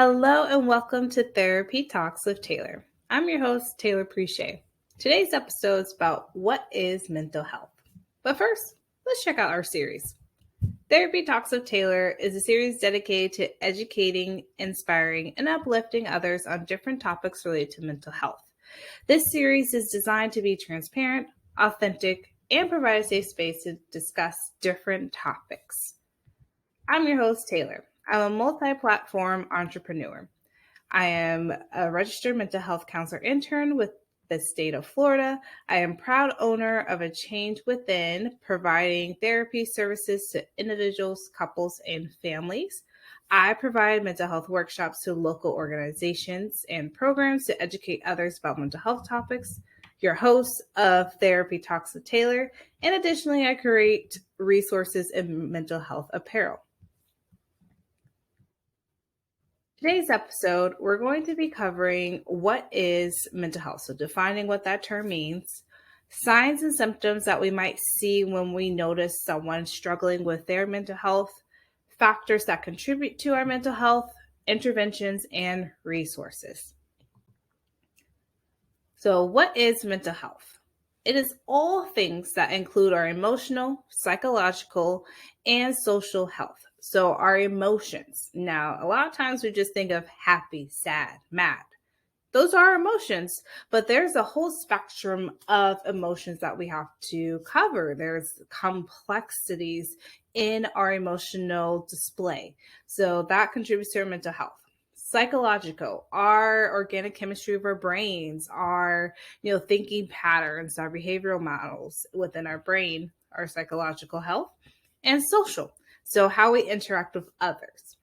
Hello and welcome to Therapy Talks with Taylor. I'm your host, Taylor Preche. Today's episode is about what is mental health. But first, let's check out our series. Therapy Talks with Taylor is a series dedicated to educating, inspiring, and uplifting others on different topics related to mental health. This series is designed to be transparent, authentic, and provide a safe space to discuss different topics. I'm your host, Taylor. I'm a multi-platform entrepreneur. I am a registered mental health counselor intern with the state of Florida. I am proud owner of achangewithin, providing therapy services to individuals, couples, and families. I provide mental health workshops to local organizations and programs to educate others about mental health topics. Your host of Therapy Talks with Taylor, and additionally, I create resources in mental health apparel. Today's episode, we're going to be covering what is mental health. So defining what that term means, signs and symptoms that we might see when we notice someone struggling with their mental health, factors that contribute to our mental health, interventions, and resources. So what is mental health? It is all things that include our emotional, psychological, and social health. So our emotions. Now, a lot of times we just think of happy, sad, mad. Those are emotions, but there's a whole spectrum of emotions that we have to cover. There's complexities in our emotional display. So that contributes to our mental health. Psychological, our organic chemistry of our brains, our thinking patterns, our behavioral models within our brain, our psychological health, and social. So how we interact with others.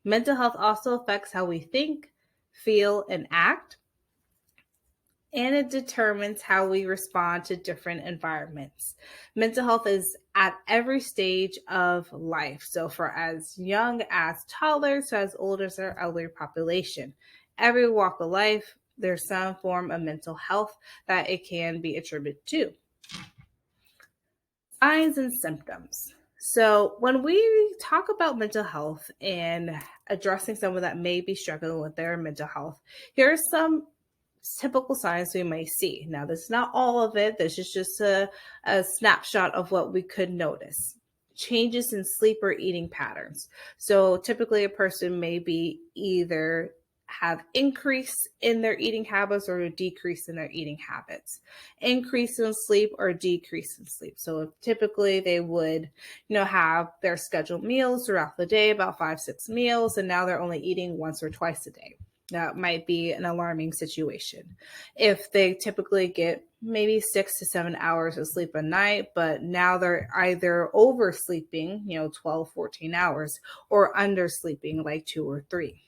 Mental health also affects how we think, feel, and act, and it determines how we respond to different environments. Mental health is at every stage of life. So for as young as toddlers to as old as our elderly population. Every walk of life, there's some form of mental health that it can be attributed to. Signs and symptoms. So when we talk about mental health and addressing someone that may be struggling with their mental health, here are some typical signs we may see. Now, this is not all of it. This is just a snapshot of what we could notice. Changes in sleep or eating patterns. So typically a person may be either have increase in their eating habits or a decrease in their eating habits, increase in sleep or decrease in sleep. So typically they would, have their scheduled meals throughout the day, about 5-6 meals, and now they're only eating once or twice a day. That might be an alarming situation. If they typically get maybe 6 to 7 hours of sleep a night, but now they're either oversleeping, 12, 14 hours, or undersleeping like 2 or 3.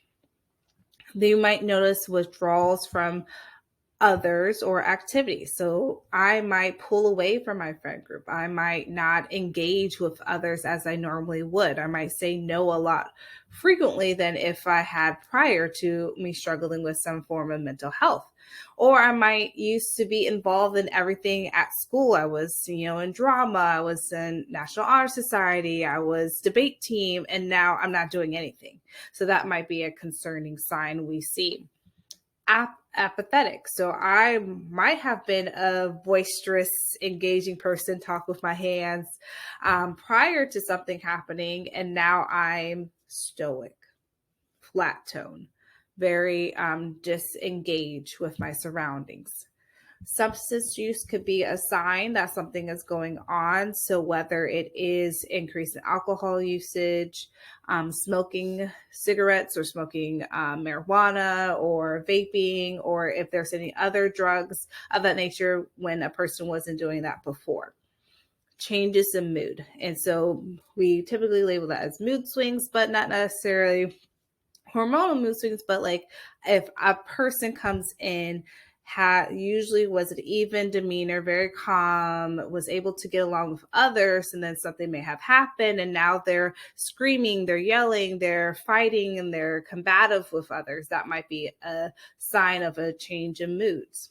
You might notice withdrawals from others or activities. So I might pull away from my friend group. I might not engage with others as I normally would. I might say no a lot frequently than if I had prior to me struggling with some form of mental health. Or I might used to be involved in everything at school. I was, in drama. I was in National Honor Society. I was debate team, and now I'm not doing anything. So that might be a concerning sign we see. Apathetic. So I might have been a boisterous, engaging person, talk with my hands prior to something happening, and now I'm stoic, flat tone, very disengaged with my surroundings. Substance use could be a sign that something is going on. So whether it is increase in alcohol usage, smoking cigarettes or smoking marijuana or vaping, or if there's any other drugs of that nature when a person wasn't doing that before. Changes in mood. And so we typically label that as mood swings, but not necessarily hormonal mood swings, but like if a person comes in, usually was an even demeanor, very calm, was able to get along with others, and then something may have happened, and now they're screaming, they're yelling, they're fighting, and they're combative with others. That might be a sign of a change in moods.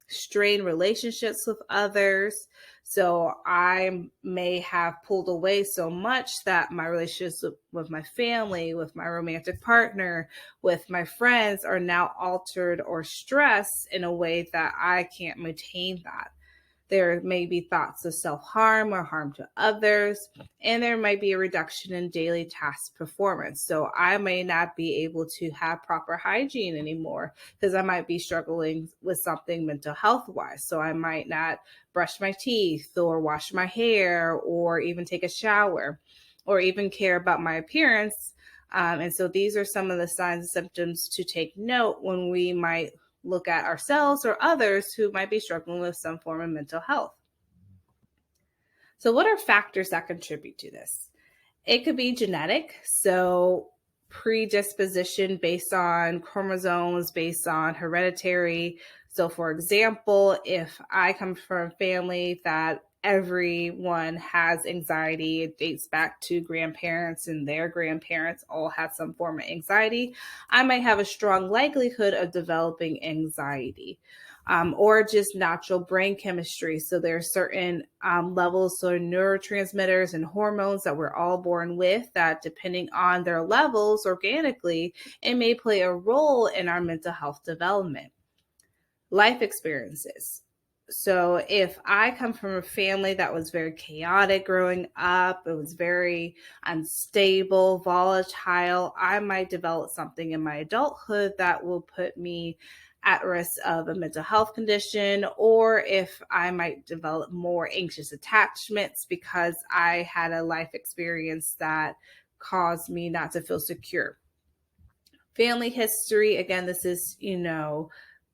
Strained relationships with others. So I may have pulled away so much that my relationships with my family, with my romantic partner, with my friends are now altered or stressed in a way that I can't maintain that. There may be thoughts of self-harm or harm to others, and there might be a reduction in daily task performance. So I may not be able to have proper hygiene anymore because I might be struggling with something mental health wise. So I might not brush my teeth or wash my hair or even take a shower or even care about my appearance. And so these are some of the signs and symptoms to take note when we might look at ourselves or others who might be struggling with some form of mental health. So, what are factors that contribute to this? It could be genetic, so predisposition based on chromosomes, based on hereditary. So, for example, if I come from a family that everyone has anxiety, it dates back to grandparents and their grandparents all had some form of anxiety, I might have a strong likelihood of developing anxiety. Or just natural brain chemistry. So there are certain levels, so neurotransmitters and hormones that we're all born with that, depending on their levels organically, it may play a role in our mental health development. Life experiences. So if I come from a family that was very chaotic growing up, it was very unstable, volatile, I might develop something in my adulthood that will put me at risk of a mental health condition, or if I might develop more anxious attachments because I had a life experience that caused me not to feel secure. Family history, again, this is,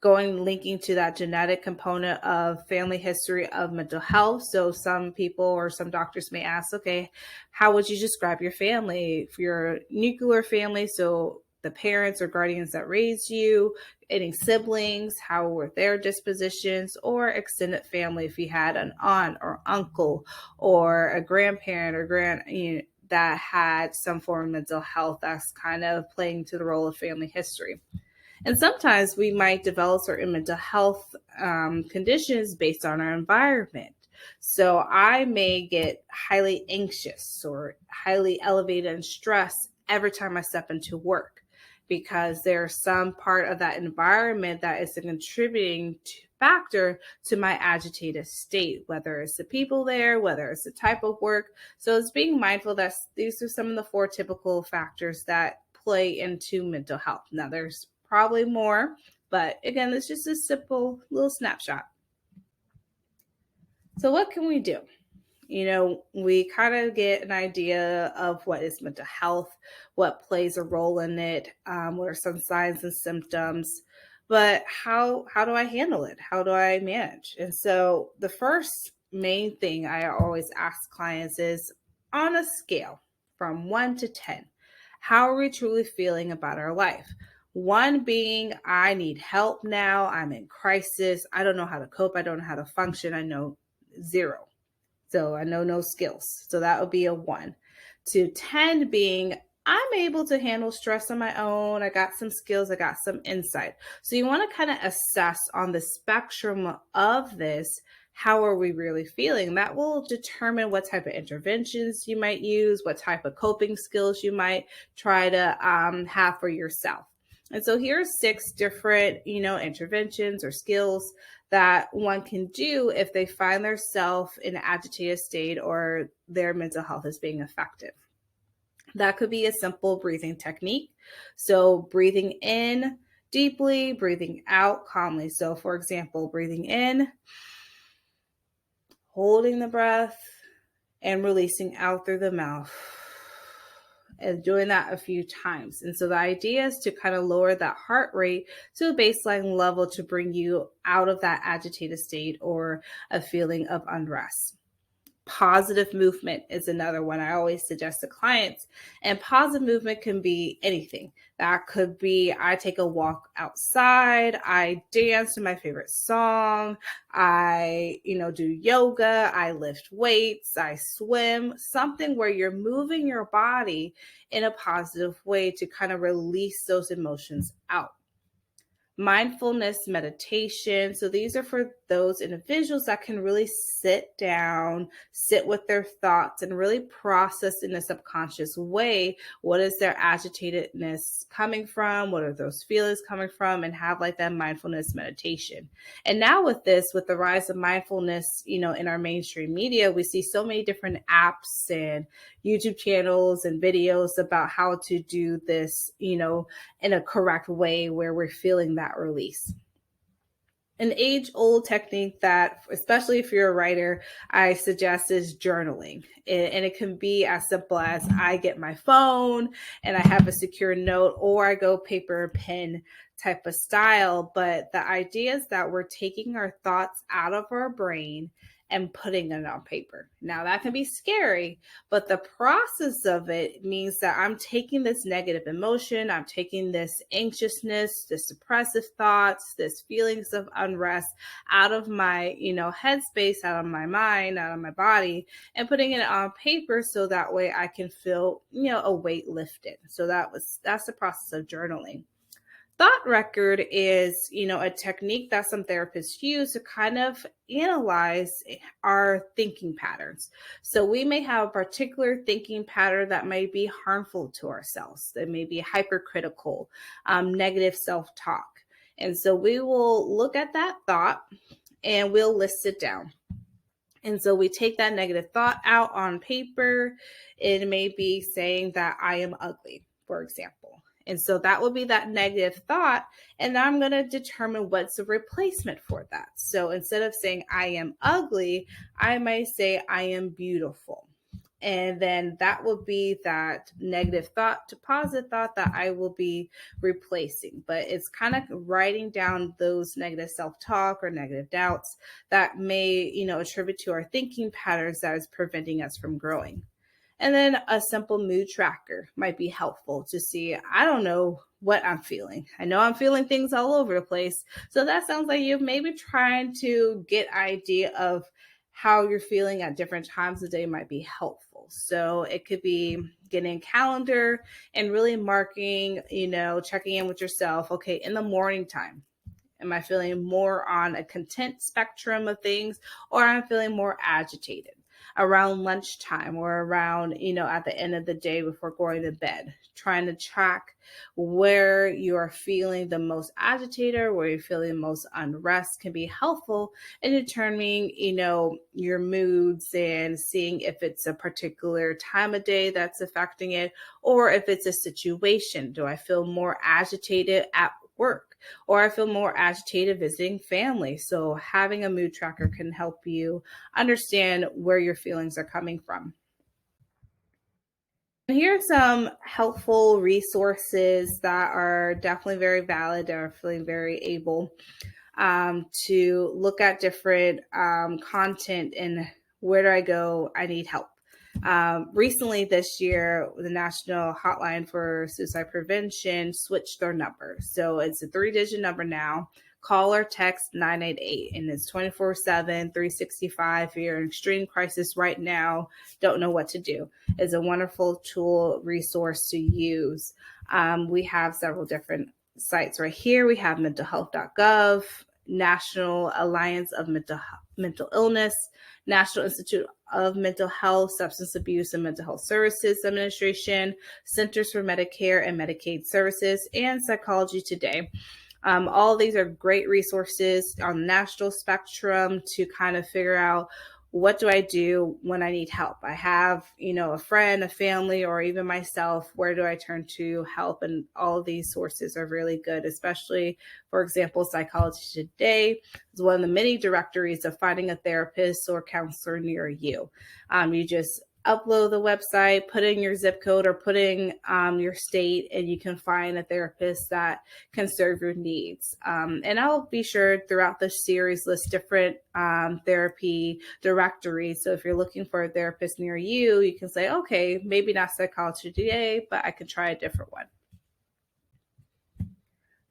linking to that genetic component of family history of mental health. So some people or some doctors may ask, okay, how would you describe your family? For your nuclear family, so the parents or guardians that raised you, any siblings, how were their dispositions, or extended family, if you had an aunt or uncle or a grandparent or that had some form of mental health, that's kind of playing to the role of family history. And sometimes we might develop certain mental health conditions based on our environment. So I may get highly anxious or highly elevated in stress every time I step into work because there's some part of that environment that is a contributing factor to my agitated state, whether it's the people there, whether it's the type of work. So it's being mindful that these are some of the 4 typical factors that play into mental health. Now, there's probably more, but again, it's just a simple little snapshot. So what can we do? We kind of get an idea of what is mental health, what plays a role in it, what are some signs and symptoms, but how do I handle it? How do I manage? And so the first main thing I always ask clients is, on a scale from 1 to 10, how are we truly feeling about our life? 1 being, I need help now, I'm in crisis, I don't know how to cope, I don't know how to function, I know 0. So I know no skills. So that would be a 1. To 10 being, I'm able to handle stress on my own. I got some skills. I got some insight. So you want to kind of assess on the spectrum of this, how are we really feeling? That will determine what type of interventions you might use, what type of coping skills you might try to have for yourself. And so here's 6 different, interventions or skills that one can do if they find themselves in an agitated state or their mental health is being affected. That could be a simple breathing technique. So breathing in deeply, breathing out calmly. So for example, breathing in, holding the breath, and releasing out through the mouth. And doing that a few times. And so the idea is to kind of lower that heart rate to a baseline level to bring you out of that agitated state or a feeling of unrest. Positive movement is another one I always suggest to clients. And positive movement can be anything. That could be, I take a walk outside, I dance to my favorite song, I, do yoga, I lift weights, I swim, something where you're moving your body in a positive way to kind of release those emotions out. mindfulness meditation. So these are for those individuals that can really sit down, sit with their thoughts, and really process in a subconscious way what is their agitatedness coming from, what are those feelings coming from, and have like that mindfulness meditation. And now with this, with the rise of mindfulness, in our mainstream media, we see so many different apps and YouTube channels and videos about how to do this, in a correct way where we're feeling that release. An age-old technique that, especially if you're a writer, I suggest is journaling. And it can be as simple as I get my phone and I have a secure note, or I go paper and pen type of style. But the idea is that we're taking our thoughts out of our brain and putting it on paper. Now that can be scary, but the process of it means that I'm taking this negative emotion, I'm taking this anxiousness, this depressive thoughts, this feelings of unrest out of my, headspace, out of my mind, out of my body, and putting it on paper so that way I can feel, a weight lifted. So that's the process of journaling. Thought record is, a technique that some therapists use to kind of analyze our thinking patterns. So we may have a particular thinking pattern that may be harmful to ourselves, that may be hypercritical, negative self-talk. And so we will look at that thought and we'll list it down. And so we take that negative thought out on paper. It may be saying that I am ugly, for example. And so that will be that negative thought. And I'm going to determine what's a replacement for that. So instead of saying I am ugly, I might say I am beautiful. And then that will be that negative thought to positive thought that I will be replacing. But it's kind of writing down those negative self-talk or negative doubts that may, attribute to our thinking patterns that is preventing us from growing. And then a simple mood tracker might be helpful to see, I don't know what I'm feeling. I know I'm feeling things all over the place. So that sounds like you're maybe trying to get idea of how you're feeling at different times of the day might be helpful. So it could be getting a calendar and really marking, checking in with yourself. Okay, in the morning time, am I feeling more on a content spectrum of things, or I'm feeling more agitated? Around lunchtime or around, at the end of the day before going to bed, trying to track where you're feeling the most agitated, where you're feeling the most unrest can be helpful in determining, your moods and seeing if it's a particular time of day that's affecting it, or if it's a situation. Do I feel more agitated at work, or I feel more agitated visiting family? So having a mood tracker can help you understand where your feelings are coming from. And here are some helpful resources that are definitely very valid, are feeling very able to look at different content and where do I go? I need help. Recently this year, the National Hotline for Suicide Prevention switched their number. So it's a 3-digit number now. Call or text 988, and it's 24/7, 365. If you're in extreme crisis right now, don't know what to do, it's a wonderful tool resource to use. We have several different sites right here. We have mentalhealth.gov, National Alliance of Mental Illness, National Institute of Mental Health, Substance Abuse and Mental Health Services Administration, Centers for Medicare and Medicaid Services, and Psychology Today. All of these are great resources on the national spectrum to kind of figure out, what do I do when I need help? I have, a friend, a family, or even myself. Where do I turn to help? And all of these sources are really good, especially, for example, Psychology Today is one of the many directories of finding a therapist or counselor near you. You just upload the website, put in your zip code or put in your state, and you can find a therapist that can serve your needs. And I'll be sure throughout the series list different therapy directories. So if you're looking for a therapist near you, you can say, okay, maybe not Psychology Today, but I could try a different one.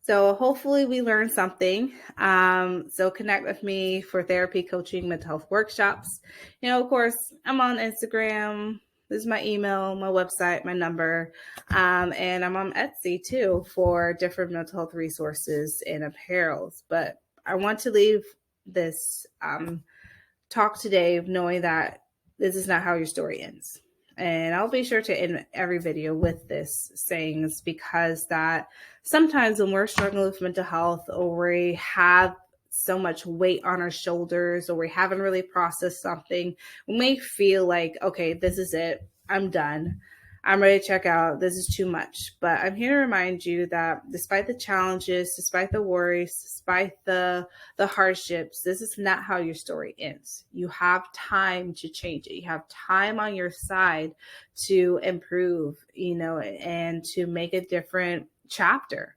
So hopefully we learned something. So connect with me for therapy, coaching, mental health workshops. Of course, I'm on Instagram, This is my email, my website, my number. And I'm on Etsy too for different mental health resources and apparels. But I want to leave this talk today knowing that this is not how your story ends. And I'll be sure to end every video with this sayings, because that sometimes when we're struggling with mental health, or we have so much weight on our shoulders, or we haven't really processed something, we may feel like, okay, this is it. I'm done. I'm ready to check out. This is too much. But I'm here to remind you that despite the challenges, despite the worries, despite the hardships, this is not how your story ends. You have time to change it. You have time on your side to improve, and to make a different chapter.